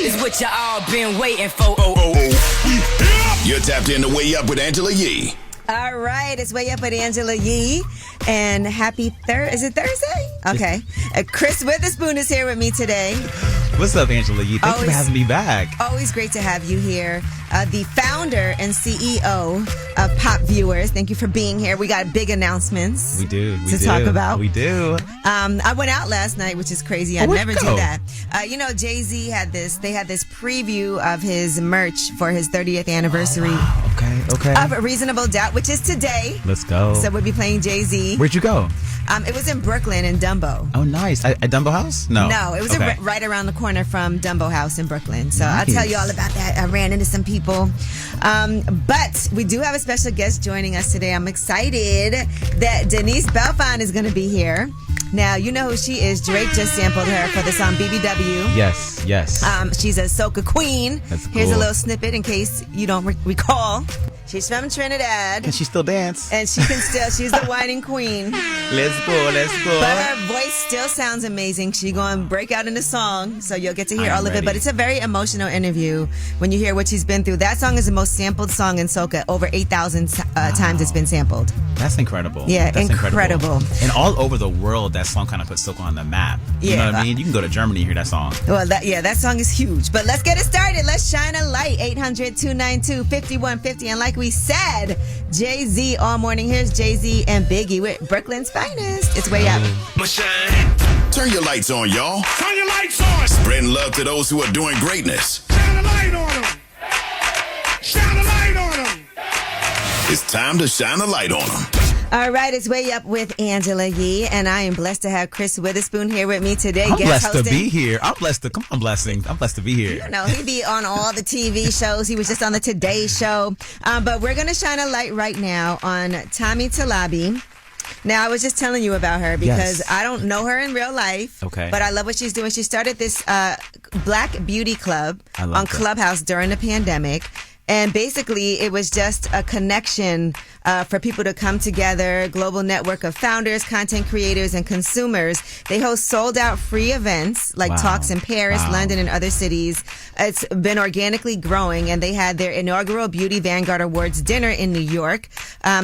Here's what you all been waiting for. You're tapped in to Way Up with Angela Yee. All right, it's Way Up with Angela Yee. And happy Is it Thursday? Okay. Chris Witherspoon is here with me today. What's up, Angela Yee? Thank you for having me back. Always great to have you here. The founder and CEO of Pop Viewers. Thank you for being here. We got big announcements. We do. Talk about. We do. I went out last night, which is crazy. I never do that. Jay-Z had this. They had this preview of his merch for his 30th anniversary. Oh, wow. Okay. Of Reasonable Doubt, which is today. Let's go. So we'll be playing Jay-Z. Where'd you go? It was in Brooklyn in Dumbo. Oh, nice. At Dumbo House? No, it was right around the corner from Dumbo House in Brooklyn. So nice. I'll tell you all about that. I ran into some people. But we do have a special guest joining us today. I'm excited that Denise Belfon is going to be here. Now, you know who she is. Drake just sampled her for the song BBW. Yes. She's a soca queen. That's cool. Here's a little snippet in case you don't recall. She's from Trinidad. Can she still dance? And she's the whining queen. Let's go. But her voice still sounds amazing. She's going to break out in the song, so you'll get to hear all of it. But it's a very emotional interview when you hear what she's been through. That song is the most sampled song in soca. Over 8,000 times it's been sampled. That's incredible. Yeah, That's incredible. And all over the world, that song kind of put soca on the map. You know what I mean? You can go to Germany and hear that song. Well, that song is huge. But let's get it started. Let's shine a light. 800-292-5150. And like we said, Jay-Z all morning. Here's Jay-Z and Biggie with Brooklyn's finest. It's Way Up. Turn your lights on, y'all. Turn your lights on. Spreading love to those who are doing greatness. Shine a light on them. Shine a light on them. It's time to shine a light on them. All right, it's Way Up with Angela Yee, and I am blessed to have Chris Witherspoon here with me today. I'm blessed to be here. I'm blessed to be here. You know, he be on all the TV shows. He was just on the Today Show. But we're going to shine a light right now on Tommy Talabi. Now, I was just telling you about her because I don't know her in real life. Okay. But I love what she's doing. She started this Black Beauty Club on Clubhouse during the pandemic. And basically, it was just a connection for people to come together, global network of founders, content creators, and consumers. They host sold-out free events like talks in Paris, London, and other cities. It's been organically growing, and they had their inaugural Beauty Vanguard Awards dinner in New York,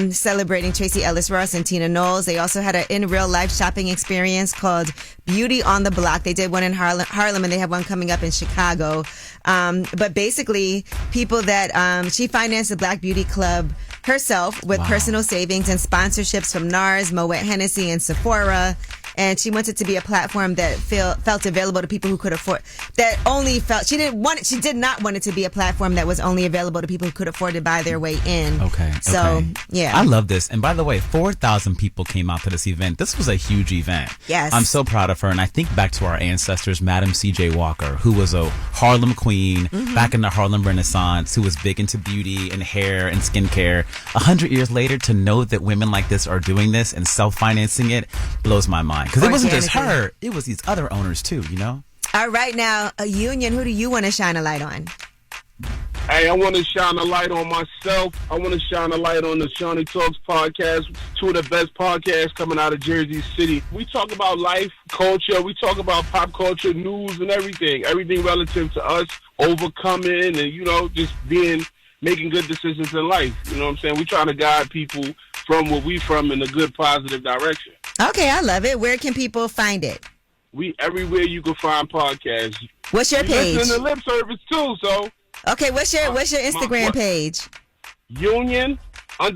celebrating Tracy Ellis Ross and Tina Knowles. They also had an in-real-life shopping experience called Beauty on the Block. They did one in Harlem, and they have one coming up in Chicago. But basically, people that she financed the Black Beauty Club herself with personal savings and sponsorships from NARS, Moet Hennessy, and Sephora. And she wanted to be a platform that felt available to people who could afford. She did not want it to be a platform that was only available to people who could afford to buy their way in. Okay. So yeah, I love this. And by the way, 4,000 people came out to this event. This was a huge event. Yes, I'm so proud of her. And I think back to our ancestors, Madam C.J. Walker, who was a Harlem queen back in the Harlem Renaissance, who was big into beauty and hair and skincare. 100 years later, to know that women like this are doing this and self-financing it blows my mind. Because it wasn't just her, it was these other owners too, you know? All right, now, a union, who do you want to shine a light on? Hey, I want to shine a light on myself. I want to shine a light on the Shawnee Talks podcast, two of the best podcasts coming out of Jersey City. We talk about life, culture, we talk about pop culture, news, and everything relative to us overcoming and, just making good decisions in life. You know what I'm saying? We're trying to guide people from where we from in a good, positive direction. Okay, I love it. Where can people find it? We everywhere you can find podcasts. What's your page? Listen to lip service too, so. Okay, what's your Instagram page? Union _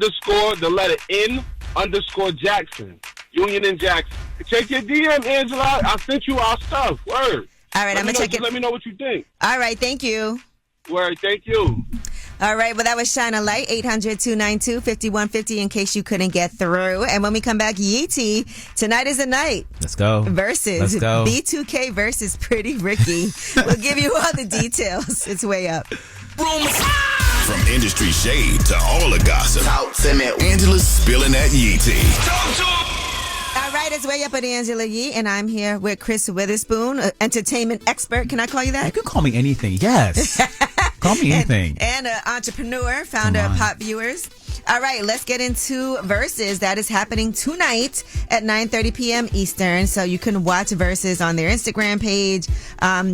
Jackson. Union and Jackson. Check your DM, Angela. I sent you our stuff. Word. All right, I'm gonna check it. Let me know what you think. All right, thank you. Word, thank you. All right, well, that was Shine a Light, 800-292-5150 in case you couldn't get through. And when we come back, Yeetie, tonight is the night. Let's go. Versus B2K versus Pretty Ricky. We'll give you all the details. It's Way Up. From industry shade to all the gossip, Angela's spilling that Yee tea. All right, it's Way Up with Angela Yee, and I'm here with Chris Witherspoon, entertainment expert. Can I call you that? You can call me anything, yes. Call me anything. And an entrepreneur, founder of Pop Viewers. All right, let's get into Versus. That is happening tonight at 9:30 p.m. Eastern. So you can watch Versus on their Instagram page.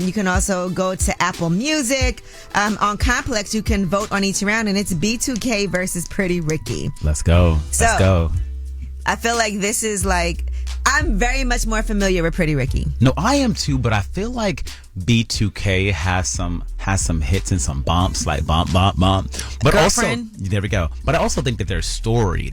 You can also go to Apple Music. On Complex, you can vote on each round, and it's B2K versus Pretty Ricky. Let's go. Let's go. I feel like this is like, I'm very much more familiar with Pretty Ricky. No, I am too, but I feel like B2K has some hits and some bumps, like bump. But Girlfriend. also, there we go. But I also think that their story,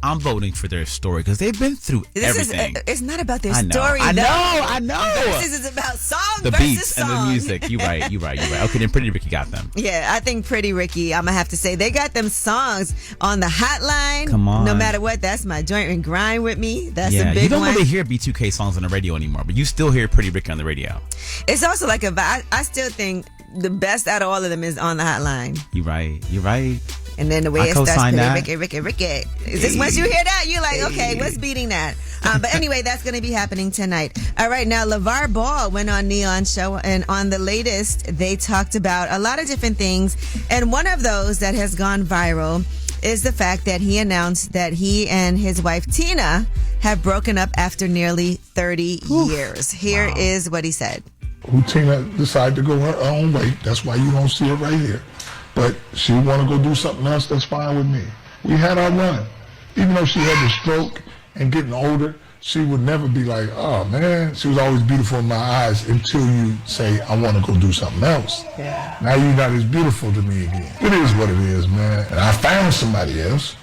I'm voting for their story because they've been through everything. It's not about their I know. story. I know. Versus is about song the versus beats song. and the music. You're right. Okay, then Pretty Ricky got them. Yeah, I think Pretty Ricky, I'm going to have to say, they got them songs on the hotline. Come on. No matter what, that's my joint and grind with me. That's a big one. You don't really hear B2K songs on the radio anymore, but you still hear Pretty Ricky on the radio. It's also like I still think the best out of all of them is on the hotline. You're right. And then the way I it starts, co-sign that. Ricky. Is this once you hear that, you're like, okay, what's beating that? But anyway, that's going to be happening tonight. All right, now LeVar Ball went on Neon's show, and on the latest, they talked about a lot of different things. And one of those that has gone viral is the fact that he announced that he and his wife Tina have broken up after nearly 30 years. Here is what he said. Tina decided to go her own way. That's why you don't see her right here. But she want to go do something else, that's fine with me. We had our run. Even though she had the stroke and getting older, she would never be like, oh man, she was always beautiful in my eyes until you say, I want to go do something else. Yeah. Now you're not as beautiful to me again. It is what it is, man. And I found somebody else,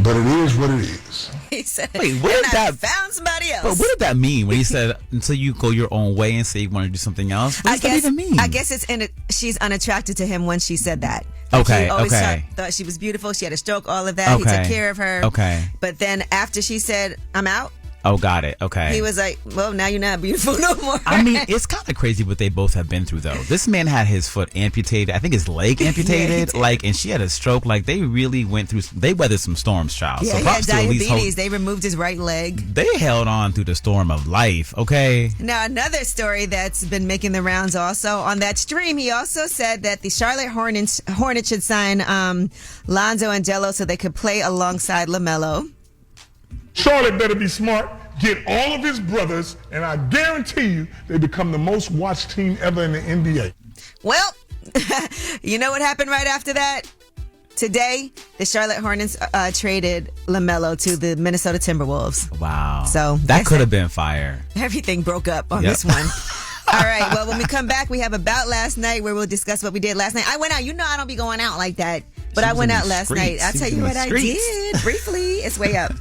but it is what it is. He said, wait, what did that found somebody else. But what did that mean when he said until you go your own way and say you want to do something else? What does that even mean? I guess she's unattracted to him when she said that. Okay, he always okay. thought she was beautiful. She had a stroke, all of that. Okay. He took care of her. Okay. But then after she said, I'm out. Oh, got it. Okay. He was like, well, now you're not beautiful no more. I mean, it's kind of crazy what they both have been through, though. This man had his foot amputated. I think his leg amputated. And she had a stroke. Like, they really they weathered some storms, child. Yeah, so he had diabetes. They removed his right leg. They held on through the storm of life, okay? Now, another story that's been making the rounds also, on that stream, he also said that the Charlotte Hornets should sign Lonzo and Jello so they could play alongside LaMelo. Charlotte better be smart, get all of his brothers, and I guarantee you they become the most watched team ever in the NBA. Well, you know what happened right after that? Today, the Charlotte Hornets traded LaMelo to the Minnesota Timberwolves. Wow. So that could have been fire. Everything broke up on this one. All right. Well, when we come back, we have About Last Night where we'll discuss what we did last night. I went out. You know I don't be going out like that. But I went out last night. I'll tell you what I did. Briefly, it's way up.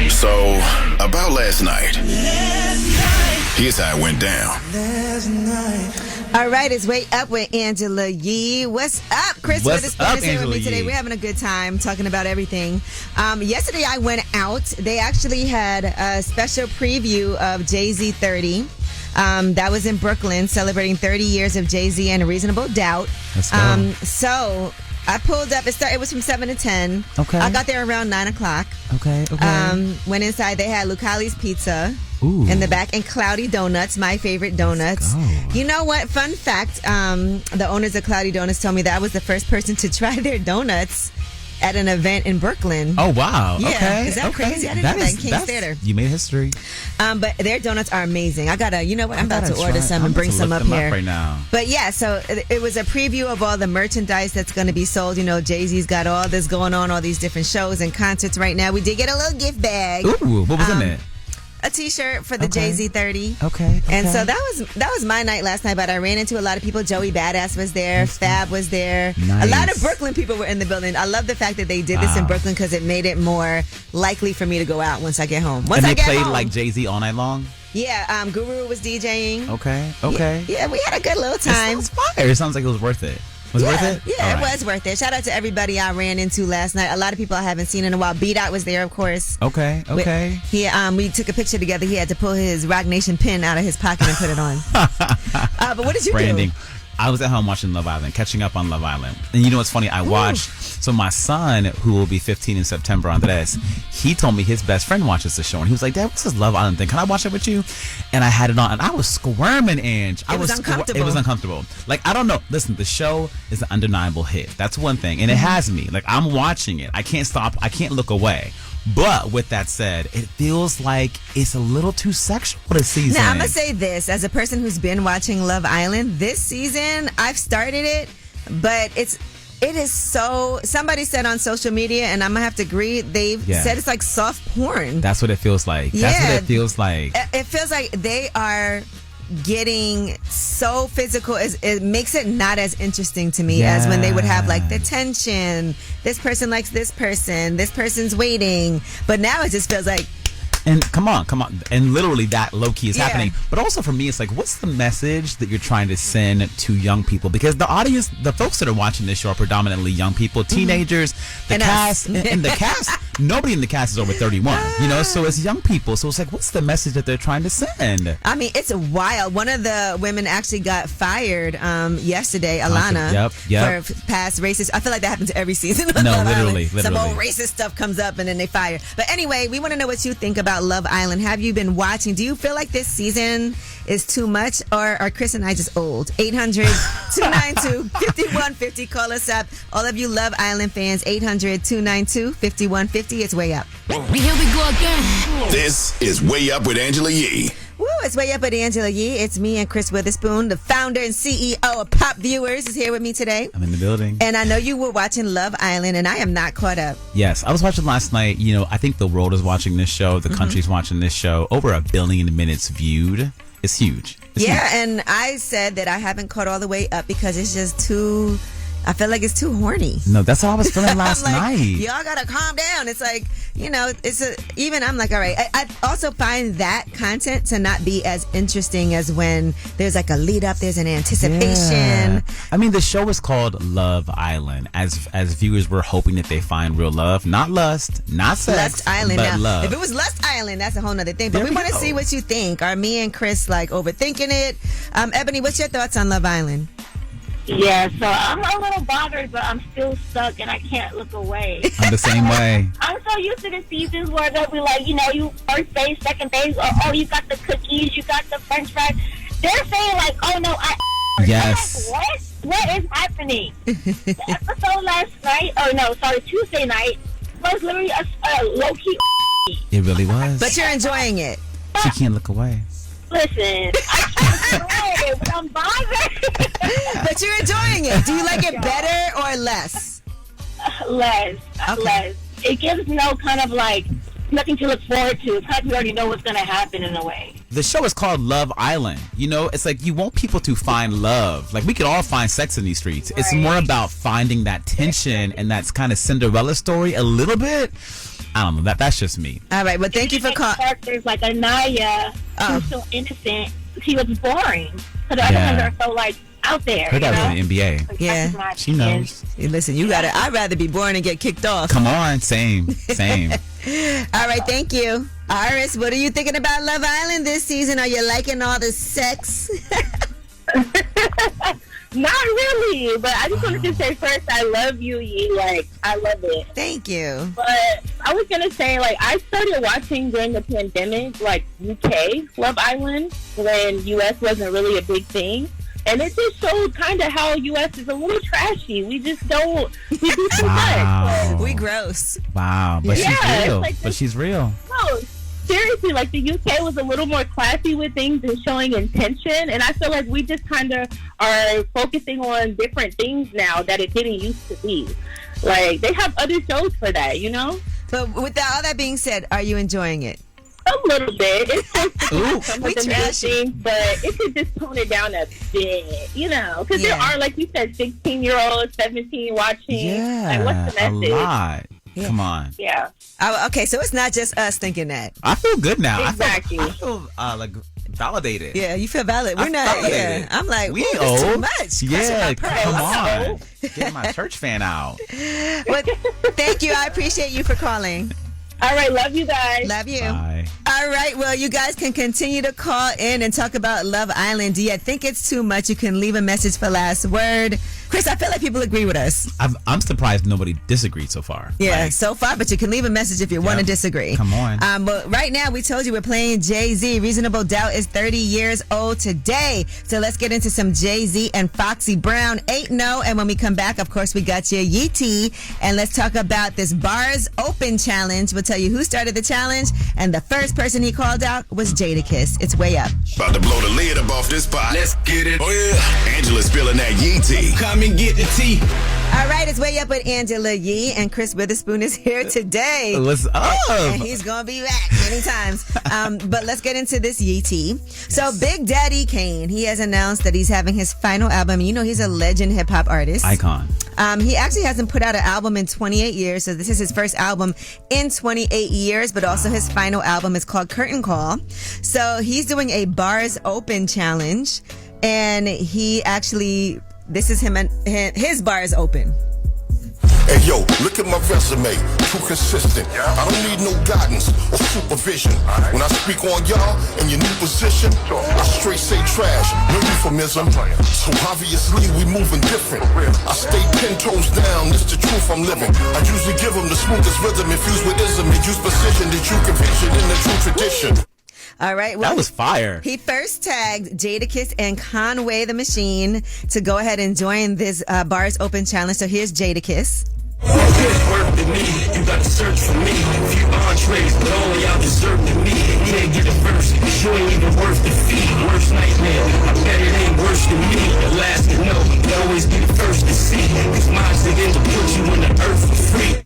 So, About Last Night. Here's how it went down. All right, it's Way Up with Angela Yee. What's up, Chris? What's up, is here with me today. We're having a good time talking about everything. Yesterday, I went out. They actually had a special preview of Jay-Z 30. That was in Brooklyn, celebrating 30 years of Jay-Z and A Reasonable Doubt. Let's go. So I pulled up. It was from 7 to 10. Okay. I got there around 9 o'clock. Okay. Went inside. They had Lucali's Pizza. Ooh. In the back, and Cloudy Donuts, my favorite donuts. You know what? Fun fact, the owners of Cloudy Donuts told me that I was the first person to try their donuts at an event in Brooklyn. Oh, wow. Yeah. Okay. Is that crazy? I didn't know that in King's Theater. You made history. But their donuts are amazing. I'm about to order some and bring some up here. Right now. But yeah, so it was a preview of all the merchandise that's going to be sold. You know, Jay-Z's got all this going on, all these different shows and concerts right now. We did get a little gift bag. Ooh, what was in it? A T-shirt for the Jay-Z 30. Okay. And so that was my night last night, but I ran into a lot of people. Joey Badass was there. Fab was there. Nice. A lot of Brooklyn people were in the building. I love the fact that they did this in Brooklyn because it made it more likely for me to go out once I get home. And they played like Jay-Z all night long? Yeah, Guru was DJing. Okay. Yeah, we had a good little time. It sounds fire. It sounds like it was worth it. Was it worth it? Yeah, it was worth it. Shout out to everybody I ran into last night. A lot of people I haven't seen in a while. B-Dot was there, of course. Okay. We took a picture together. He had to pull his Rock Nation pin out of his pocket and put it on. But what did you Branding. do? I was at home watching Love Island, catching up on Love Island. And you know what's funny? I watched, so my son, who will be 15 in September on this, he told me his best friend watches the show. And he was like, Dad, what's this Love Island thing? Can I watch it with you? And I had it on, and I was squirming, Ange. It was uncomfortable. It was uncomfortable. Like, I don't know. Listen, the show is an undeniable hit. That's one thing. And it has me. Like, I'm watching it. I can't stop. I can't look away. But with that said, it feels like it's a little too sexual this season. Now, I'm going to say this. As a person who's been watching Love Island, this season, I've started it, but it is so... Somebody said on social media, and I'm going to have to agree, they've said it's like soft porn. That's what it feels like. Yeah. That's what it feels like. It feels like they are getting so physical. It makes it not as interesting to me as when they would have like the tension. This person likes this person's waiting. But now it just feels like, and come on. And literally that low key is happening. But also for me, it's like, what's the message that you're trying to send to young people? Because the audience, the folks that are watching this show are predominantly young people, teenagers, and the cast, nobody in the cast is over 31, you know, so it's young people. So it's like, what's the message that they're trying to send? I mean, it's wild. One of the women actually got fired yesterday, Alana, for past racist. I feel like that happens every season. No, literally. Some old racist stuff comes up and then they fire. But anyway, we want to know what you think about Love Island. Have you been watching? Do you feel like this season is too much, or are Chris and I just old? 800-292-5150. Call us up. All of you Love Island fans, 800-292-5150. It's Way Up. Here we go again. This is Way Up with Angela Yee. Woo, it's Way Up with Angela Yee. It's me and Chris Witherspoon, the founder and CEO of Pop Viewers, is here with me today. I'm in the building. And I know you were watching Love Island, and I am not caught up. Yes, I was watching last night. You know, I think the world is watching this show. The country's watching this show. Over 1 billion minutes viewed. It's huge. It's huge. And I said that I haven't caught all the way up because it's just too... I feel like it's too horny. No, that's how I was feeling last night. Y'all gotta calm down. It's like, you know, even I'm like, all right. I also find that content to not be as interesting as when there's like a lead up, there's an anticipation. Yeah. I mean, the show is called Love Island. As viewers, we're hoping that they find real love, not lust, not sex, Lust Island. but now, love. If it was Lust Island, that's a whole nother thing. But There we we want to go. see what you think. Are me and Chris like overthinking it? Ebony, what's your thoughts on Love Island? Yeah, so I'm a little bothered, but I'm still stuck and I can't look away. I'm the same way. I'm so used to the seasons where they'll be like, you know, you first base, second base, or oh, you got the cookies, you got the french fries. They're saying like, oh no, Yes. Like, what is happening? The episode last night, Tuesday night, was literally a low-key. It really was. But you're enjoying it. She can't look away. Listen, I can't play, but I'm bothered. But you're enjoying it. Do you like it better or less? Less. Okay. Less. It gives no kind of like nothing to look forward to. It's like you already know what's going to happen in a way. The show is called Love Island. You know, it's like you want people to find love. Like we could all find sex in these streets. It's more about finding that tension and that's kind of Cinderella story a little bit. I don't know. That's just me. All right. Well, thank you for calling. Characters like Anaya, who's so innocent, she was boring. So the other ones are so like out there. Her dad was in the NBA. Like, Yeah. that's my She opinion. knows. Hey, listen, I'd rather be born and get kicked off. Come on. Same. All right. Thank you. Iris, what are you thinking about Love Island this season? Are you liking all the sex? Not really, but I just wanted to say first, I love you, Yee. Like, I love it. Thank you. But I was going to say, like, I started watching during the pandemic, like, UK Love Island, when US wasn't really a big thing. And it just showed kind of how US is a little trashy. We just don't, we do too Wow. much. We gross. Wow. But Yeah, she's it's real. like But this- she's real. No, seriously, like the UK was a little more classy with things and showing intention, and I feel like we just kind of are focusing on different things now that it didn't used to be. Like, they have other shows for that, you know? But with all that being said, are you enjoying it? A little bit. It's supposed to Ooh. be some We of the new trashy. things, but it could just tone it down a bit, you know? Because there Yeah. are, like you said, 16-year-olds, 17 watching. Yeah. Like, what's the a message? lot. Come on. Yeah. Oh, okay, so it's not just us thinking that. I feel good now. Exactly. I feel like validated. Yeah, you feel valid. We're I'm not. validated. Yeah, I'm like, We ooh, ain't it's too old. much. Yeah, Pressing my come pearls. on. Get my church fan out. Well, thank you. I appreciate you for calling. All right, love you guys. Love you. Bye. way. All right. Well, you guys can continue to call in and talk about Love Island. Do you think it's too much? You can leave a message for last word. Chris, I feel like people agree with us. I'm surprised nobody disagreed so far. Yeah, so far, but you can leave a message if you want to disagree. Come on. But right now, we told you we're playing Jay-Z. Reasonable Doubt is 30 years old today. So let's get into some Jay-Z and Foxy Brown. 8-0. And when we come back, of course, we got your Yee Tea. And let's talk about this Bars Open Challenge. We'll tell you who started the challenge. And the first person he called out was Jadakiss. It's way up. About to blow the lid up off this pot. Let's get it. Oh, yeah. Angela's spilling that Yee Tea. Come and get the tea. All right, it's Way Up with Angela Yee, and Chris Witherspoon is here today. What's up? And he's going to be back many times. But let's get into this Yee Tea. So Big Daddy Kane, he has announced that he's having his final album. You know, he's a legend hip-hop artist. Icon. He actually hasn't put out an album in 28 years, so this is his first album in 28 years, but also his final album is called Curtain Call. So he's doing a Bars Open challenge, and he actually... This is him and his Bars Open. Hey, yo, look at my resume. Too consistent. I don't need no guidance or supervision. When I speak on y'all in your new position, I straight say trash, no euphemism. So obviously we moving different. I stay 10 toes down, this the truth I'm living. I usually give them the smoothest rhythm infused with ism and use precision that you can picture in the true tradition. All right. Well, that was fire. He first tagged Jadakiss and Conway the Machine to go ahead and join this Bars Open Challenge. So here's Jadakiss. Work to me, you got to search for me. A few entrees, but only y'all deserve to me. You ain't get it first, cause you ain't even worth the fee. Worst nightmare, I bet it ain't worse than me. The last to know, you always be the first to see. Cause mine's the end to put you in the earth for free.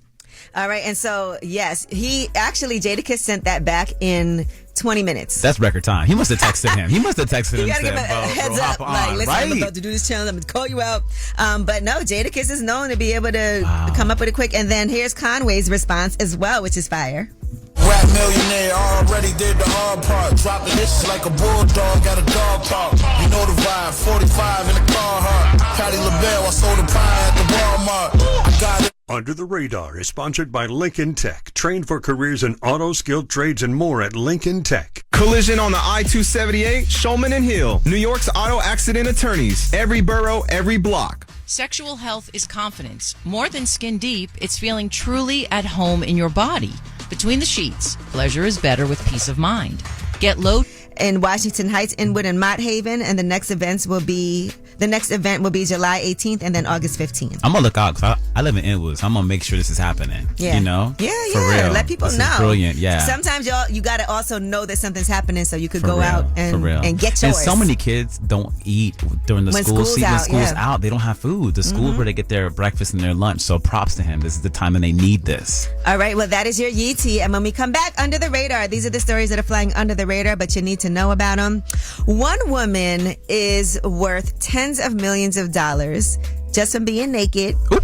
All right, and so, yes, Jadakiss sent that back in 20 minutes. That's record time. He must have texted him. He must have texted him. You gotta give him a heads up. Like, listen, I'm about to do this challenge. I'm going to call you out. But no, Jadakiss is known to be able to come up with it quick. And then here's Conway's response as well, which is fire. Rap millionaire, already did the hard part. Dropping this like a bulldog, got a dog park. You know the vibe, 45 in the car heart. Patty LaBelle, I sold a pie at the Walmart. I got it. Under the Radar is sponsored by Lincoln Tech. Train for careers in auto, skilled trades, and more at Lincoln Tech. Collision on the I-278, Shulman and Hill. New York's auto accident attorneys. Every borough, every block. Sexual health is confidence. More than skin deep, it's feeling truly at home in your body. Between the sheets, pleasure is better with peace of mind. Get low in Washington Heights, Inwood, and Mott Haven, and the next event will be July 18th and then August 15th. I'm gonna look out because I live in Inwood, so I'm gonna make sure this is happening. Yeah. You know? Yeah, For real. Let people this know. Is brilliant. Yeah. Sometimes you gotta also know that something's happening so you could go out and get yours. And so many kids don't eat during the school season. When school's out, they don't have food. The school where they get their breakfast and their lunch. So props to him. This is the time when they need this. All right. Well, that is your Yee Tea. And when we come back, Under the Radar, these are the stories that are flying under the radar, but you need to know about them. One woman is worth tens of millions of dollars just from being naked. Oop.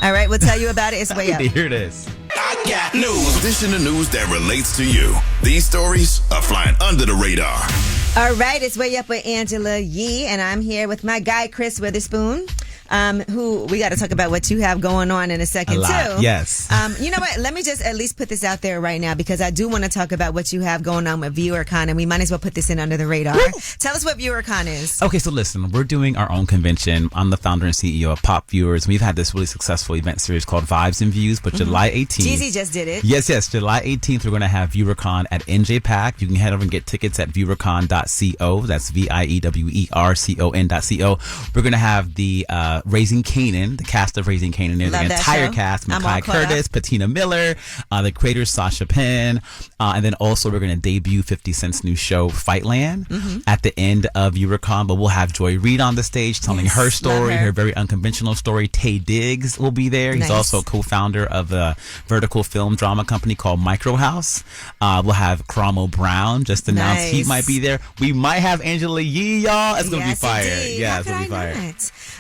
All right, we'll tell you about it. It's way up. I need to hear this. I got news. This in the news that relates to you. These stories are flying under the radar. All right, it's Way Up with Angela Yee, and I'm here with my guy, Chris Witherspoon. Who we got to talk about what you have going on in a second too. Yes. You know what? Let me just at least put this out there right now because I do want to talk about what you have going on with ViewerCon, and we might as well put this in under the radar. Woo! Tell us what ViewerCon is. Okay, so listen, we're doing our own convention. I'm the founder and CEO of Pop Viewers. We've had this really successful event series called Vibes and Views, but July 18th. Jeezy just did it. Yes. July 18th, we're going to have ViewerCon at NJPAC. You can head over and get tickets at viewercon.co. That's VIEWERCON.co. We're going to have the Raising Kanan, the cast of Raising Kanan. There's the entire cast: Mekhi Curtis, Patina Miller, the creator Sasha Penn, and then also we're going to debut 50 Cent's new show Fightland at the end of ViewerCon. But we'll have Joy Reid on the stage telling her story, her very unconventional story. Tay Diggs will be there. He's also co-founder of a vertical film drama company called Micro House. We'll have Cromwell Brown just announced he might be there. We might have Angela Yee, y'all. It's going to be fire. Indeed. Yeah, it's going to be fire.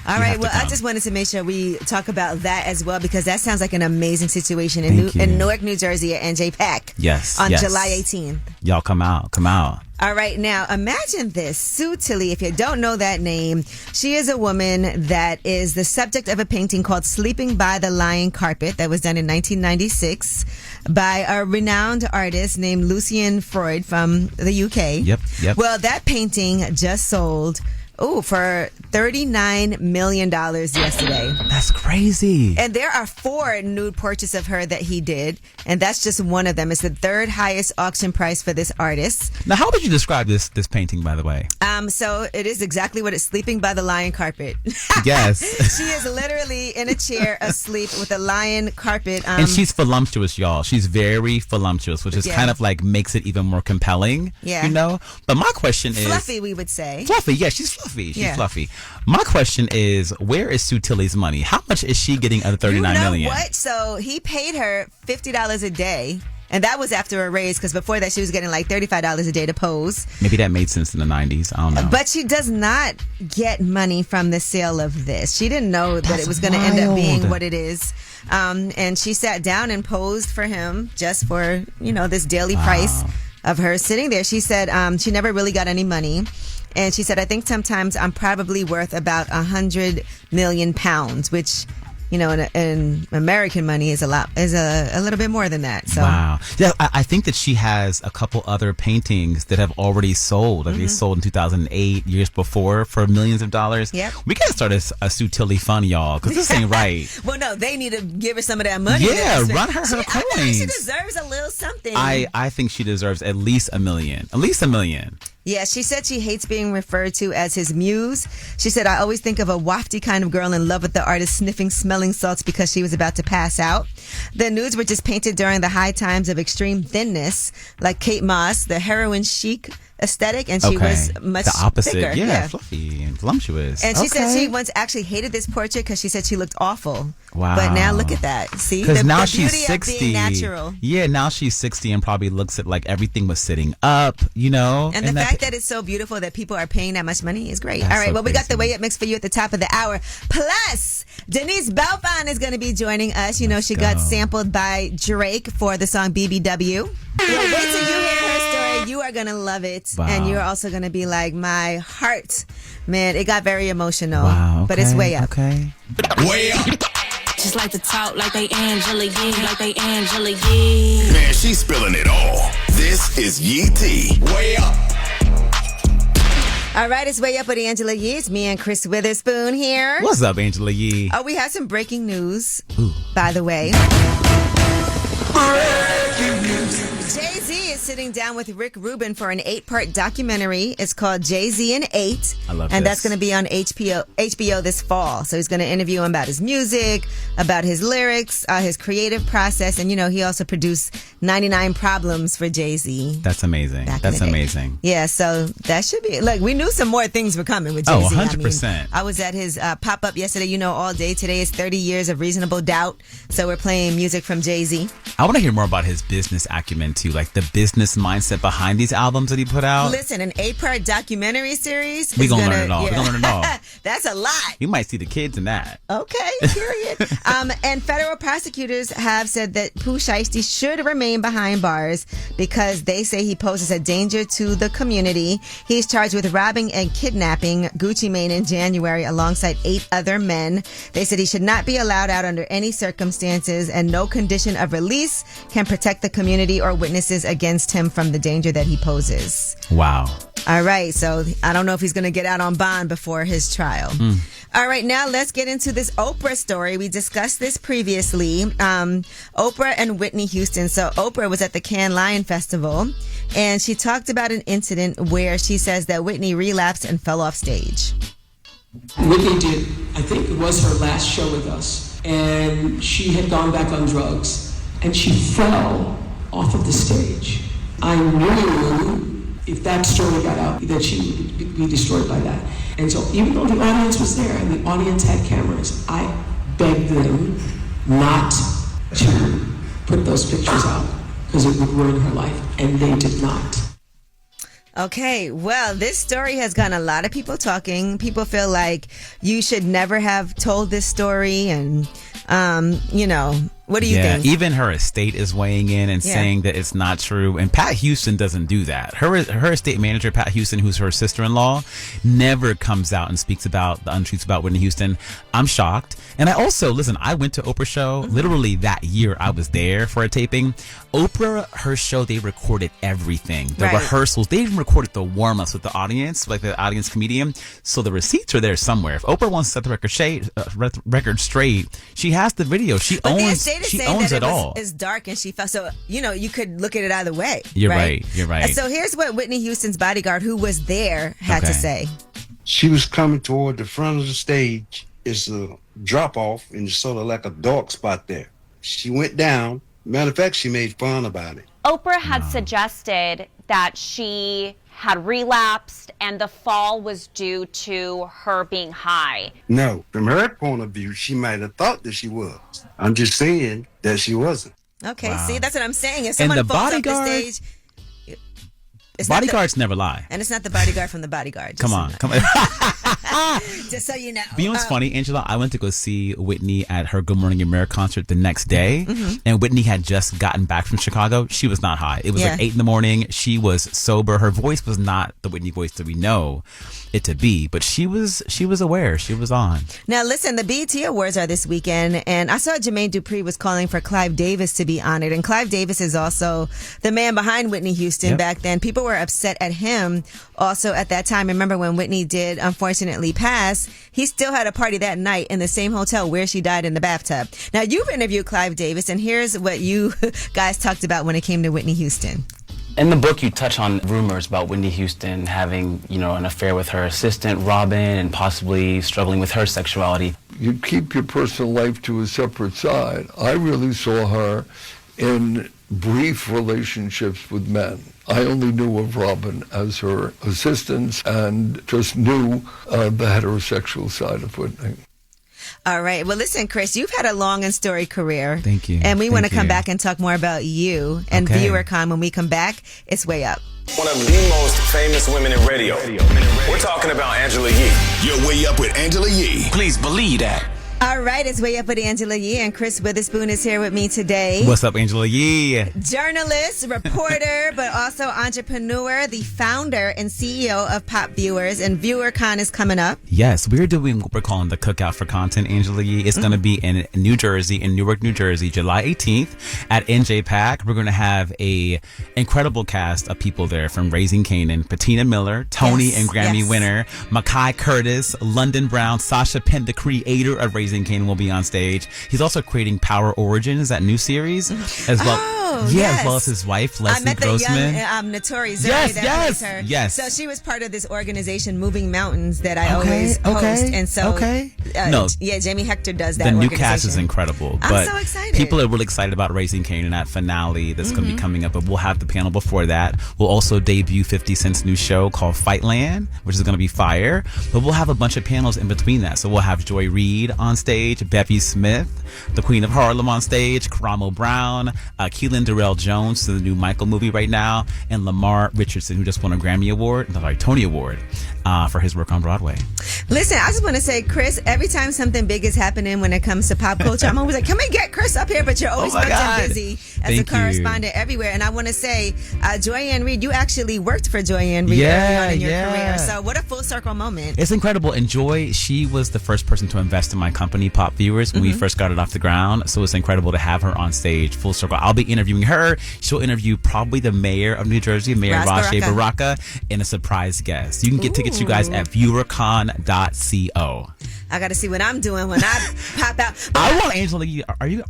All right, well, I just wanted to make sure we talk about that as well, because that sounds like an amazing situation in Newark, New Jersey at NJ Pack. Yes. On July 18th. Y'all come out. All right, now imagine this. Sue Tilly, if you don't know that name, she is a woman that is the subject of a painting called Sleeping by the Lion Carpet that was done in 1996 by a renowned artist named Lucien Freud from the UK. Yep. Well, that painting just sold for $39 million yesterday. That's crazy. And there are 4 nude portraits of her that he did, and that's just one of them. It's the 3rd highest auction price for this artist. Now, how would you describe this painting, by the way? So it is exactly what it's Sleeping by the Lion Carpet. Yes. She is literally in a chair asleep with a lion carpet. And she's voluptuous, y'all. She's very voluptuous, which is kind of like makes it even more compelling. Yeah. You know? But my question is... Fluffy, we would say. Fluffy, yeah, she's fluffy. She's fluffy. My question is, where is Sue Tilly's money? How much is she getting of the $39 million? What? So he paid her $50 a day. And that was after a raise, because before that she was getting like $35 a day to pose. Maybe that made sense in the 90s. I don't know. But she does not get money from the sale of this. She didn't know that it was going to end up being what it is. And she sat down and posed for him just for, this daily price of her sitting there. She said she never really got any money. And she said, I think sometimes I'm probably worth about 100 million pounds, which... in American money is a little bit more than that. So. Wow. Yeah, I think that she has a couple other paintings that have already sold. Like they sold in 2008, years before, for millions of dollars. Yep. We got to start a Sue Tilly fund, y'all, because this ain't right. Well, no, they need to give her some of that money. Yeah, run her coins. I think she deserves a little something. I think she deserves at least $1 million. At least $1 million. Yeah, she said she hates being referred to as his muse. She said, I always think of a wafty kind of girl in love with the artist sniffing smelling salts because she was about to pass out. The nudes were just painted during the high times of extreme thinness, like Kate Moss, the heroin chic aesthetic, and she was much the opposite. thicker. Yeah, fluffy and voluptuous. And she said she once actually hated this portrait because she said she looked awful. Wow. But now look at that. See? Because now the she's beauty 60. Of being natural. Yeah, now she's 60 and probably looks at like everything was sitting up, And the fact that it's so beautiful that people are paying that much money is great. All right, well, we got the Way Up mix for you at the top of the hour. Plus, Denise Belfon is going to be joining us. She got sampled by Drake for the song BBW. Well, wait till you hear her story. You are going to love it. Wow. And you're also going to be like, my heart. Man, it got very emotional. Wow, but it's way up. Okay. Way up. Just like to talk like they Angela Yee. Man, she's spilling it all. This is Yee T. Way up. All right, it's Way Up with Angela Yee. It's me and Chris Witherspoon here. What's up, Angela Yee? Oh, we have some breaking news, by the way. Jay-Z is sitting down with Rick Rubin for an 8-part documentary. It's called Jay-Z in 8. I love And this. that's going to be on HBO this fall. So he's going to interview him about his music, about his lyrics, his creative process. And, he also produced 99 Problems for Jay-Z. That's amazing. That's amazing. Yeah, so that should be... Look, we knew some more things were coming with Jay-Z. 100%. I was at his pop-up yesterday, all day. Today is 30 Years of Reasonable Doubt. So we're playing music from Jay-Z. I want to hear more about his business acumen, too. Like the business mindset behind these albums that he put out. Listen, an 8-part documentary series. We're going to learn it all. We're going to learn it all. That's a lot. You might see the kids in that. Okay, period. And federal prosecutors have said that Pooh Shiesty should remain behind bars because they say he poses a danger to the community. He's charged with robbing and kidnapping Gucci Mane in January alongside 8 other men. They said he should not be allowed out under any circumstances, and no condition of release can protect the community or witnesses against him from the danger that he poses. Wow. All right, so I don't know if he's going to get out on bond before his trial. All right, now let's get into this Oprah story. We discussed this previously. Oprah and Whitney Houston. So Oprah was at the Cannes Lion Festival, and she talked about an incident where she says that Whitney relapsed and fell off stage. Whitney did, I think it was her last show with us, and she had gone back on drugs, and she fell off of the stage. I knew if that story got out, that she would be destroyed by that. And so even though the audience was there and the audience had cameras, I begged them not to put those pictures out because it would ruin her life, and they did not. Okay, well, this story has gotten a lot of people talking. People feel like you should never have told this story, and what do you think? Even her estate is weighing in and saying that it's not true. And Pat Houston doesn't do that. Her estate manager, Pat Houston, who's her sister-in-law, never comes out and speaks about the untruths about Whitney Houston. I'm shocked. And I also, listen, I went to Oprah's show literally that year. I was there for a taping. Oprah, her show, they recorded everything. The rehearsals, they even recorded the warm-ups with the audience, like the audience comedian. So the receipts are there somewhere. If Oprah wants to set the record straight, she has the video. She owns it all. It's dark, and she felt so. You could look at it either way. You're right. You're right. So here's what Whitney Houston's bodyguard, who was there, had to say. She was coming toward the front of the stage. It's a drop off, and it's sort of like a dark spot there. She went down. Matter of fact, she made fun about it. Oprah had suggested that she had relapsed and the fall was due to her being high. No, from her point of view, she might have thought that she was. I'm just saying that she wasn't. Okay, see, that's what I'm saying. If someone falls off the stage... Bodyguards never lie. And it's not the bodyguard from the bodyguard. Come on. Just so you know. But you know what's funny, Angela? I went to go see Whitney at her Good Morning America concert the next day, and Whitney had just gotten back from Chicago. She was not high. It was like 8 a.m. She was sober. Her voice was not the Whitney voice that we know it to be, but she was aware. She was on. Now, listen, the BET Awards are this weekend, and I saw Jermaine Dupri was calling for Clive Davis to be honored, and Clive Davis is also the man behind Whitney Houston back then. People were upset at him also at that time. Remember when Whitney did unfortunately pass, he still had a party that night in the same hotel where she died in the bathtub. Now, you've interviewed Clive Davis, and here's what you guys talked about when it came to Whitney Houston. In the book, you touch on rumors about Whitney Houston having, an affair with her assistant, Robin, and possibly struggling with her sexuality. You keep your personal life to a separate side. I really saw her in brief relationships with men. I only knew of Robin as her assistant and just knew the heterosexual side of Whitney. All right. Well, listen, Chris, you've had a long and storied career. Thank you. And we want to come back and talk more about you and ViewerCon. When we come back, it's Way Up. One of the most famous women in radio. We're talking about Angela Yee. You're Way Up with Angela Yee. Please believe that. All right, it's Way Up with Angela Yee, and Chris Witherspoon is here with me today. What's up, Angela Yee? Journalist, reporter, but also entrepreneur, the founder and CEO of Pop Viewers, and ViewerCon is coming up. Yes, we're doing what we're calling the Cookout for Content, Angela Yee. It's going to be in New Jersey, in Newark, New Jersey, July 18th at NJPAC. We're going to have a incredible cast of people there, from Raising Kanan, Patina Miller, Tony and Grammy winner, Makai Curtis, London Brown, Sasha Penn, the creator of Raising Kanan, will be on stage. He's also creating Power Origins, that new series, as well. As well as his wife, Leslie Grossman. I met the young Notori Zuri that plays her. Yes. So she was part of this organization, Moving Mountains, that I always post. And so, Jamie Hector does that. The new cast is incredible. I'm so excited. People are really excited about Raising Kanan, that finale that's going to be coming up. But we'll have the panel before that. We'll also debut 50 Cent's new show called Fightland, which is going to be fire. But we'll have a bunch of panels in between that. So we'll have Joy Reid on stage, Bevy Smith, the Queen of Harlem on stage, Karamo Brown, Keelan Darrell Jones, to the new Michael movie right now, and Lamar Richardson, who just won a Tony Award for his work on Broadway. Listen, I just want to say, Chris, every time something big is happening when it comes to pop culture, I'm always like, can we get Chris up here? But you're always busy as a correspondent everywhere. And I want to say, Joy-Ann Reid, you actually worked for Joy-Ann Reid early on in your career. So what a full circle moment. It's incredible. And Joy, she was the first person to invest in my company, Pop Viewers, when we first got it off the ground. So it's incredible to have her on stage, full circle. I'll be interviewing her. She'll interview probably the mayor of New Jersey, Mayor Rajay Baraka, and a surprise guest. You can get tickets, you guys, at viewercon.co. I got to see what I'm doing when I pop out. I want Angela. Are you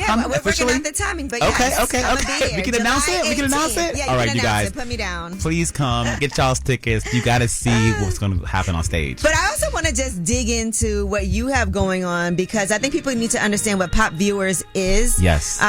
coming we're officially? working out the timing, but Okay. We can announce it. Yeah, all right, you guys. Put me down. Please come. Get y'all's tickets. You got to see what's going to happen on stage. But I also want to just dig into what you have going on, because I think people need to understand what Pop Viewers is. Yes.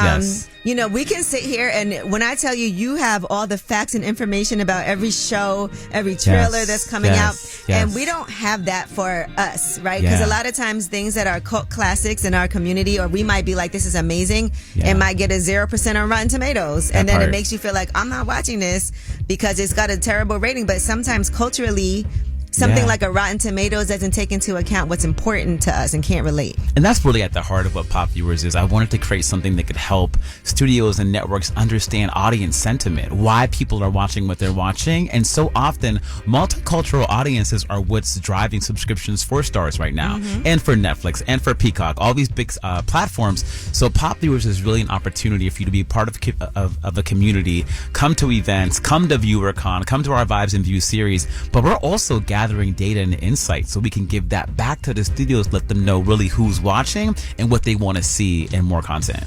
You know, we can sit here and when I tell you, you have all the facts and information about every show, every trailer that's coming out. And we don't have that for us, right? Because a lot of times things that are cult classics in our community, or we might be like, this is amazing. It might get a 0% on Rotten Tomatoes. And then it makes you feel like, I'm not watching this because it's got a terrible rating. But sometimes culturally, something like a Rotten Tomatoes doesn't take into account what's important to us and can't relate. And that's really at the heart of what Pop Viewers is. I wanted to create something that could help studios and networks understand audience sentiment, why people are watching what they're watching. And so often, multicultural audiences are what's driving subscriptions for Starz right now, and for Netflix, and for Peacock, all these big platforms. So Pop Viewers is really an opportunity for you to be part of a community, come to events, come to ViewerCon, come to our Vibes and Views series, but we're also gathering data and insight so we can give that back to the studios, let them know really who's watching and what they want to see and more content.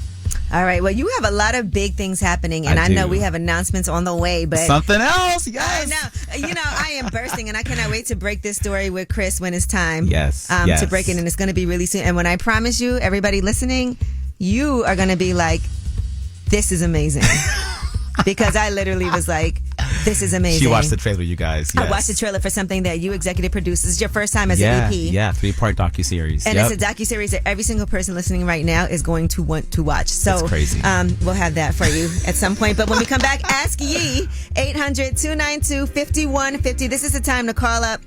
All right. Well, you have a lot of big things happening, and I know we have announcements on the way, but something else. Yes. You know, I am bursting, and I cannot wait to break this story with Chris when it's time. Yes. To break it, and it's going to be really soon. And when I promise you, everybody listening, you are going to be like, "This is amazing," because I literally was like, this is amazing. She watched the trailer, you guys. Yes. I watched the trailer for something that you executive produced. This is your first time as an EP. Yeah, 3-part docuseries. And it's a docuseries that every single person listening right now is going to want to watch. So that's crazy. We'll have that for you at some point. But when we come back, Ask Ye, 800-292-5150. This is the time to call up.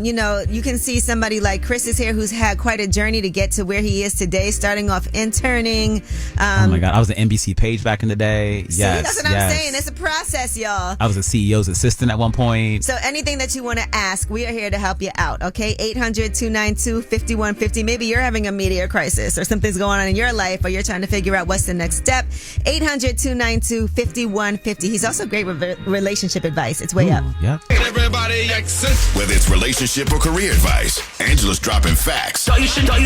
You know, you can see somebody like Chris is here who's had quite a journey to get to where he is today, starting off interning. Oh my God, I was an NBC page back in the day. See, that's what I'm saying. It's a process, y'all. I was a CEO's assistant at one point. So anything that you want to ask, we are here to help you out, okay? 800-292-5150. Maybe you're having a media crisis or something's going on in your life or you're trying to figure out what's the next step. 800-292-5150. He's also great with relationship advice. It's way up. Yeah. Everybody whether it's relationship or career advice, Angela's dropping facts. You should know.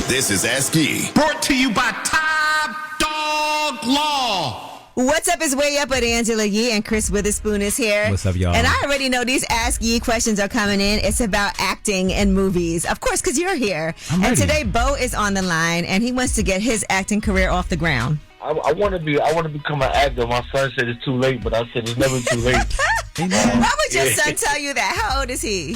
This is Ask Ye. Brought to you by Top Dog Law. What's up is way up with Angela Yee, and Chris Witherspoon is here. What's up, y'all? And I already know these Ask Yee questions are coming in. It's about acting and movies. Of course, because you're here. And today, Bo is on the line, and he wants to get his acting career off the ground. I want to become an actor. My son said it's too late, but I said it's never too late. Why would your son tell you that? How old is he?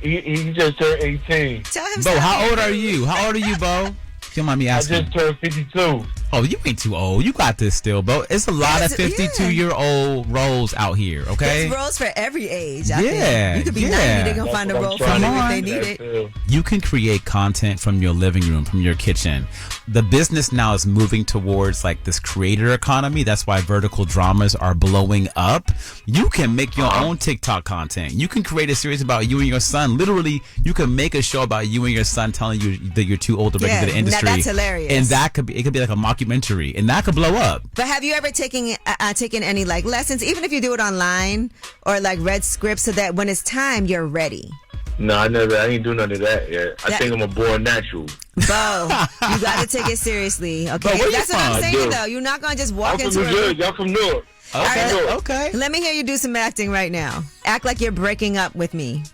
He just turned 18. Tell him. Bo, how old are you? How old are you, Bo? If you don't mind me asking. I just turned 52. Oh, you ain't too old. You got this still, Bo. It's a lot of 52-year-old roles out here, okay? There's roles for every age, I think. You could be 90, they're going to find a role for you if they need it. You can create content from your living room, from your kitchen. The business now is moving towards like this creator economy. That's why vertical dramas are blowing up. You can make your own TikTok content. You can create a series about you and your son. Literally, you can make a show about you and your son telling you that you're too old to break into the industry. That's hilarious. And that could be, it could be like a mockumentary, and that could blow up. But have you ever taken any like lessons, even if you do it online or like read scripts, so that when it's time you're ready? No, I ain't do none of that yet. I think I'm a born natural. Bo, you got to take it seriously, okay? Bo, that's what I'm saying, though. You're not going to just walk into it. Y'all from Newark. Okay. Let me hear you do some acting right now. Act like you're breaking up with me.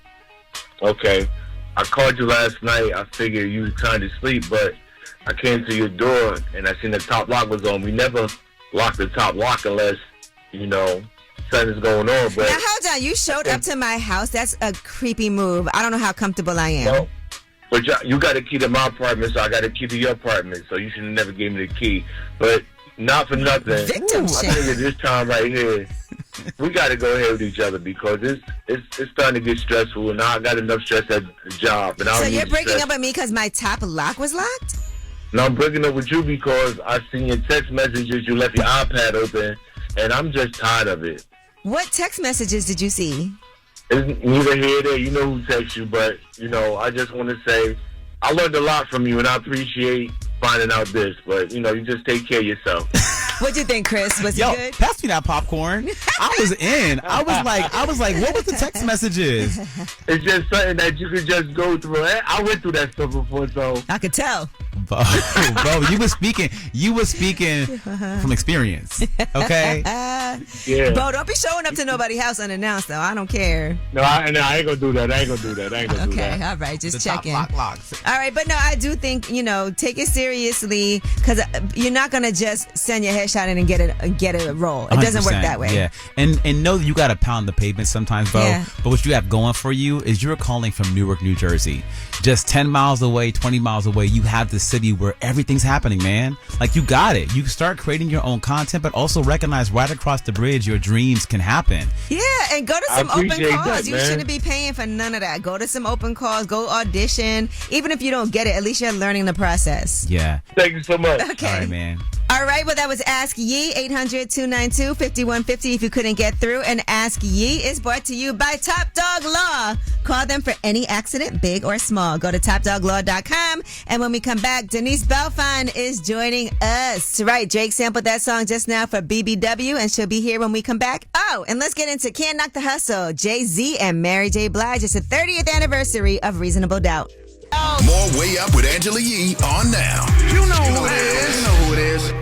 Okay. I called you last night. I figured you were trying to sleep, but I came to your door and I seen the top lock was on. We never lock the top lock unless, something's going on. But now, hold on. You showed up to my house. That's a creepy move. I don't know how comfortable I am. No, but you got a key to my apartment, so I got a key to your apartment. So you should have never gave me the key. But not for nothing. Victim shame. I think at this time right here, we got to go ahead with each other because it's starting to get stressful, and I got enough stress at the job. And so you're breaking up with me because my top lock was locked? No, I'm breaking up with you because I seen your text messages. You left your iPad open, and I'm just tired of it. What text messages did you see? It's neither here nor there. You know who texts you, but, I just want to say I learned a lot from you, and I appreciate finding out this. But, you just take care of yourself. What'd you think, Chris? Was it good? Pass me that popcorn. I was in. I was like, what was the text messages? It's just something that you could just go through. I went through that stuff before, so. I could tell. Bo, you were speaking from experience, okay? Yeah. Bo, don't be showing up to nobody's house unannounced, though. I don't care. No, I ain't gonna do that. Okay, all right, just checking. Locks. All right, but no, I do think, take it seriously, because you're not gonna just send your headshot in and get a role. It doesn't work that way. Yeah, and know that you got to pound the pavement sometimes, Bo. Yeah. But what you have going for you is you're calling from Newark, New Jersey, just 10 miles away, 20 miles away. You have the city where everything's happening, man. Like, you got it. You start creating your own content, but also recognize right across the bridge your dreams can happen. Yeah, and go to some open calls. That, you shouldn't be paying for none of that. Go to some open calls. Go audition. Even if you don't get it, at least you're learning the process. Yeah. Thank you so much. Okay. All right, man. All right, well, that was Ask Yee, 800-292-5150 if you couldn't get through. And Ask Yee is brought to you by Top Dog Law. Call them for any accident, big or small. Go to topdoglaw.com. And when we come back, Denise Belfon is joining us. Right, Drake sampled that song just now for BBW, and she'll be here when we come back. Oh, and let's get into Can't Knock the Hustle. Jay-Z and Mary J. Blige. It's the 30th anniversary of Reasonable Doubt. More Way Up with Angela Yee on now. You know who it is.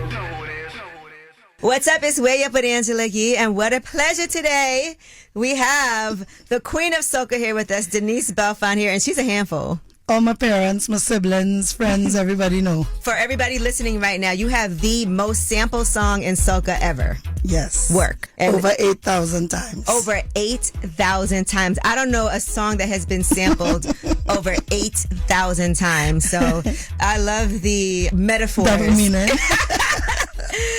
What's up? It's Way Up with Angela Yee, and what a pleasure today. We have the Queen of Soca here with us, Denise Belfon here, and she's a handful. All my parents, my siblings, friends, everybody know. For everybody listening right now, you have the most sampled song in soca ever. Yes. Work. And over 8,000 times. Over 8,000 times. I don't know a song that has been sampled over 8,000 times. So I love the metaphors. Double meaning.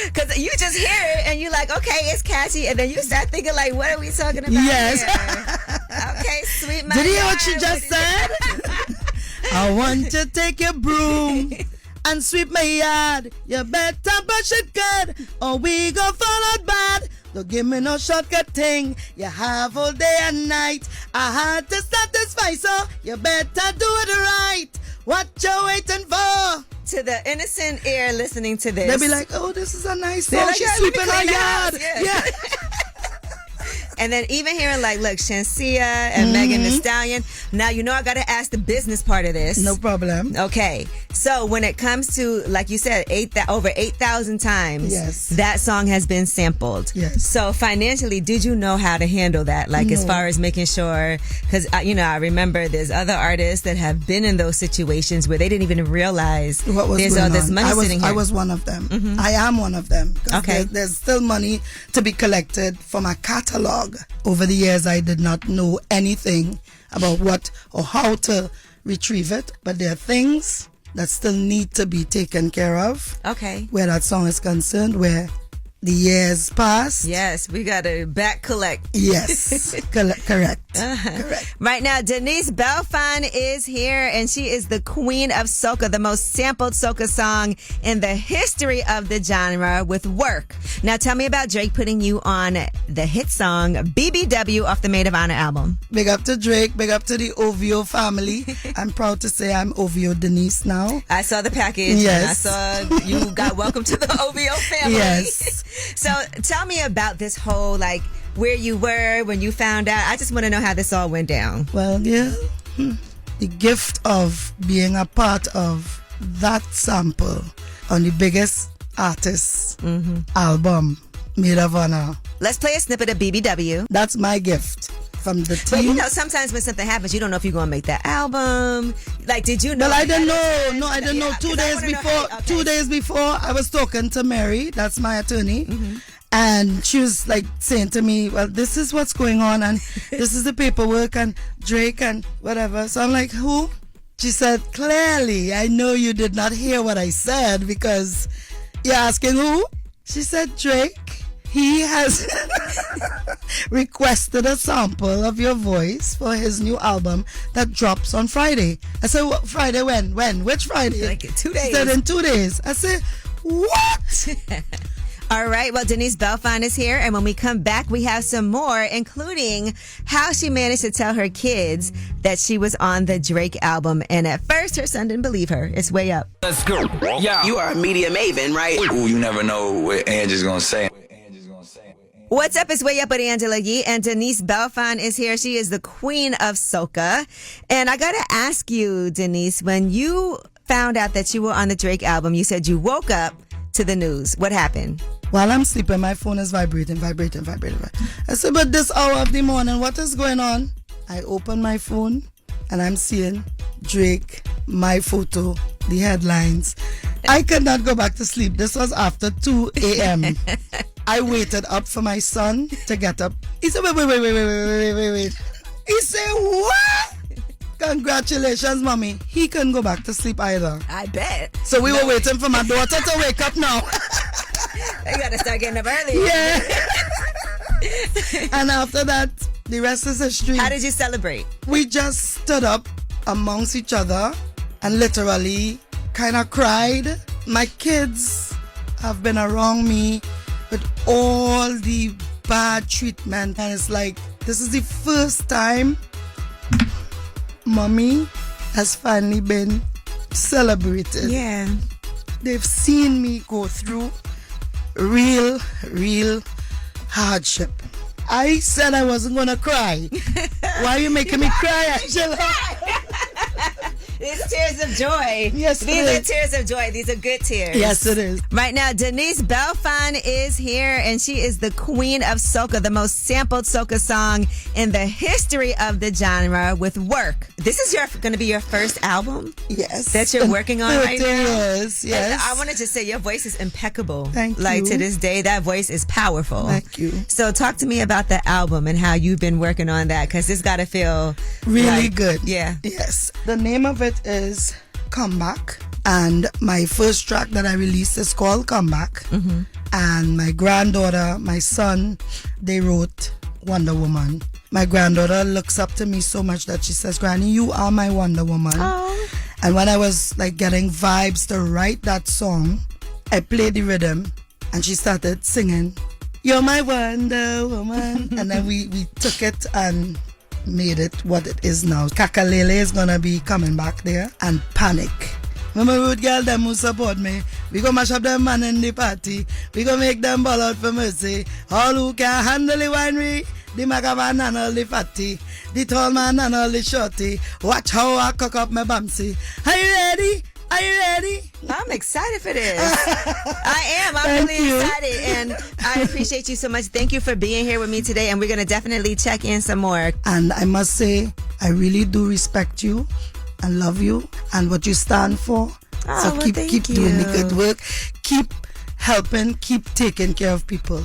Because you just hear it and you're like, okay, it's catchy. And then you start thinking like, what are we talking about Yes. here? Okay, sweet my Did you hear what God, she just said? I want to take your broom and sweep my yard. You better brush it good or we go fall out bad. Don't give me no shortcut thing. You have all day and night. I had to satisfy, so you better do it right. What you waiting for? To the innocent ear listening to this, They'll be like, oh, this is a nice They're song. like, She's yeah, let me sweeping clean her the yard. house. Yeah. And then even hearing like, look, Shansia and Megan Thee Stallion. Now, you know I got to ask the business part of this. No problem. Okay. So when it comes to, like you said, over 8,000 times, yes, that song has been sampled. Yes. So financially, did you know how to handle that? Like as far as making sure, because, I remember there's other artists that have been in those situations where they didn't even realize what was there's going all this on. money sitting here. I was one of them. I am one of them. Okay. There's still money to be collected from a catalog. Over the years, I did not know anything about what or how to retrieve it, but there are things that still need to be taken care of. Okay. Where that song is concerned, where the years pass. Yes, we got to back collect. Yes, correct. Correct. Right now, Denise Belfon is here, and she is the queen of soca, the most sampled soca song in the history of the genre with Work. Now, tell me about Drake putting you on the hit song BBW off the Maid of Honor album. Big up to Drake, big up to the OVO family. I'm proud to say I'm OVO Denise now. I saw the package. Yes. And I saw you got welcome to the OVO family. Yes. So tell me about this whole, like, where you were when you found out. I just want to know how this all went down. Well, yeah. The gift of being a part of that sample on the biggest artist album, Maid of Honor. Let's play a snippet of BBW. That's my gift from the But team. sometimes when something happens, you don't know if you're going to make that album. Like, did you know? Well, I didn't know. No, I didn't know. 2 days before. Okay. 2 days before, I was talking to Mary. That's my attorney. And she was like saying to me, well, this is what's going on, and this is the paperwork, and Drake, and whatever. So I'm like, who? She said, clearly, I know you did not hear what I said, because you're asking who? She said, Drake. He has requested a sample of your voice for his new album that drops on Friday. I said, what, Friday when? When? Which Friday? Like 2 days. She said, in 2 days. I said, what? All right, well, Denise Belfon is here, and when we come back, we have some more, including how she managed to tell her kids that she was on the Drake album, and at first, her son didn't believe her. It's Way Up. Let's go. Yeah. You are a media maven, right? Ooh, you never know what Angie's gonna say. What's up? It's Way Up with Angela Yee, and Denise Belfon is here. She is the queen of soca. And I got to ask you, Denise, when you found out that you were on the Drake album, you said you woke up to the news. What happened? While I'm sleeping, my phone is vibrating. I said, but this hour of the morning, what is going on? I open my phone and I'm seeing Drake, my photo, the headlines. I could not go back to sleep. This was after 2 a.m. I waited up for my son to get up. He said, wait. He said, what? Congratulations, mommy. He couldn't go back to sleep either. I bet. So we were waiting for my daughter to wake up now. You gotta start getting up early. Yeah. And after that, the rest is history. How did you celebrate? We just stood up amongst each other and literally kind of cried. My kids have been around me with all the bad treatment, and it's like, this is the first time mommy has finally been celebrated. Yeah. They've seen me go through real hardship. I said I wasn't gonna cry. Why are you making me cry, Angela? These tears of joy. Yes, these are tears of joy. These are good tears. Yes, it is. Right now, Denise Belfon is here, and she is the queen of soca, the most sampled soca song in the history of the genre with Work. This is going to be your first album? Yes. That you're working on right now? Yes. I want to just say your voice is impeccable. Thank you. Like, to this day, that voice is powerful. Thank you. So talk to me about the album and how you've been working on that, because it's got to feel really good. Yeah. Yes. The name of it is Comeback, and my first track that I released is called Comeback. Mm-hmm. And my granddaughter, my son, they wrote Wonder Woman. My granddaughter looks up to me so much that she says, Granny, you are my Wonder Woman. Oh. And when I was like getting vibes to write that song, I played the rhythm and she started singing, You're my Wonder Woman. And then we took it and made it what it is now. Kakalele is gonna be coming back there, and Panic. Remember road girl them who support me. We gonna mash up them man in the party. We gonna make them ball out for mercy. All who can handle the winery, the maga man and all the fatty, the tall man and all the shorty. Watch how I cook up my bamsy. Are you ready? Are you ready? I'm excited for this. I am. I'm really excited. And I appreciate you so much. Thank you for being here with me today. And we're going to definitely check in some more. And I must say, I really do respect you and love you and what you stand for. Oh, so keep doing the good work. Keep helping, keep taking care of people.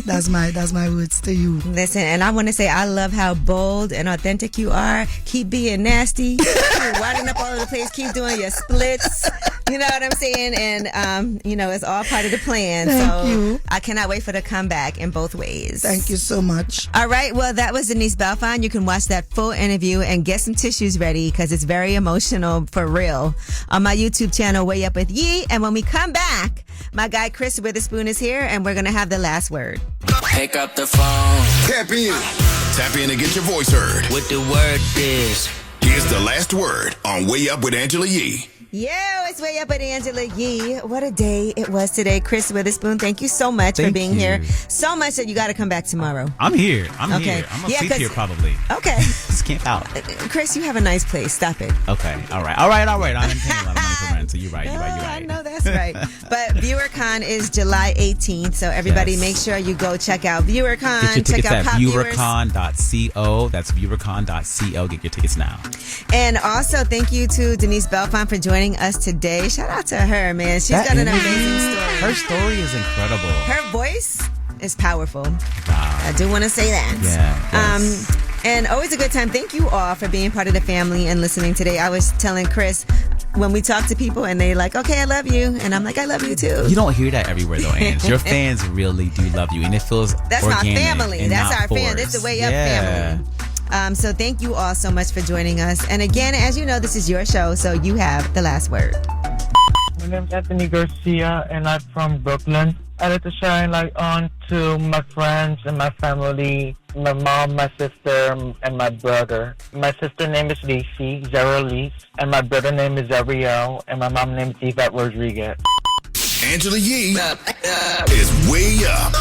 That's my words to you. Listen, and I want to say I love how bold and authentic you are. Keep being nasty. Keep winding up all over the place. Keep doing your splits. You know what I'm saying? And it's all part of the plan. Thank you. I cannot wait for the comeback in both ways. Thank you so much. All right. Well, that was Denise Belfon. You can watch that full interview and get some tissues ready because it's very emotional for real on my YouTube channel, Way Up With Yee. And when we come back, my guy Chris Witherspoon is here, and we're going to have the last word. Pick up the phone. Tap in. Tap in and get your voice heard. What the word is. Here's the last word on Way Up with Angela Yee. Yo, it's Way Up with Angela Yee. What a day it was today. Chris Witherspoon, thank you so much for being here. So much that you got to come back tomorrow. I'm here. I'm here. I'm going to sleep here probably. Okay. Just camp out. Chris, you have a nice place. Stop it. Okay. All right. I'm paying a lot of money for rent, so you're right. I know that's right. But ViewerCon is July 18th, so everybody make sure you go check out ViewerCon. Get your tickets at viewercon.co. That's viewercon.co. Get your tickets now. And also, thank you to Denise Belfon for joining us today. Shout out to her, man. She's got an amazing story. Her story is incredible. Her voice is powerful. I do want to say that. Yeah. Yes. And always a good time. Thank you all for being part of the family and listening today. I was telling Chris, when we talk to people and they like, okay, I love you. And I'm like, I love you too. You don't hear that everywhere though, Ange. Your fans really do love you. And it feels That's organic. That's my family. That's our fans. It's the Way Up family. So thank you all so much for joining us. And again, as you know, this is your show, so you have the last word. My name is Anthony Garcia, and I'm from Brooklyn. I like to shine light on to my friends and my family, my mom, my sister, and my brother. My sister name is Lacey, Zara Lees, and my brother name is Ariel, and my mom name is Yvette Rodriguez. Angela Yee is Way Up.